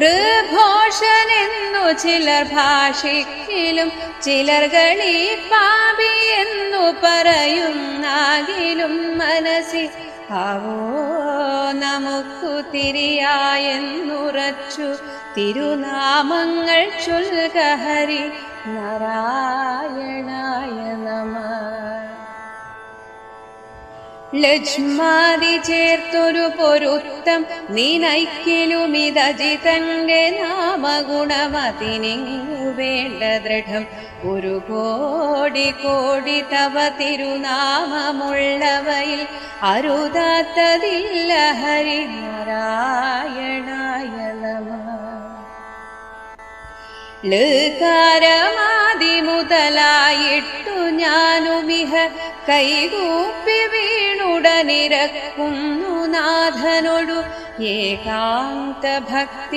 ഋഘോഷനെന്നു ചിലർ ഭാഷിക്കിലും ചിലർ ഗളി പാപി എന്നു പറയുന്നാകിലും മനസ്സിൽ ആവോ നമുക്കു തിരിയായെന്നുറച്ചു തിരുനാമങ്ങൾ ചൊൽക ഹരി നാരായണായ നമഃ. ലക്ഷ്മാതി ചേർത്തൊരു പൊരുത്തം നിനയ്ക്കിലുമിതജിതന്റെ നാമഗുണമതിനിങ്ങു വേണ്ട ദൃഢം. ഒരു കോടി കോടി തവ തിരുനാമമുള്ളവയിൽ അരുതാത്തതില്ല ഹരി നാരായണായ നമഃ. ലകാരമാദി മുതലായിട്ടു ഞാനുമിഹ കൈകൂപ്പി വീണുടനിരക്കുന്നു നാഥനോടു ഏകാന്ത ഭക്തി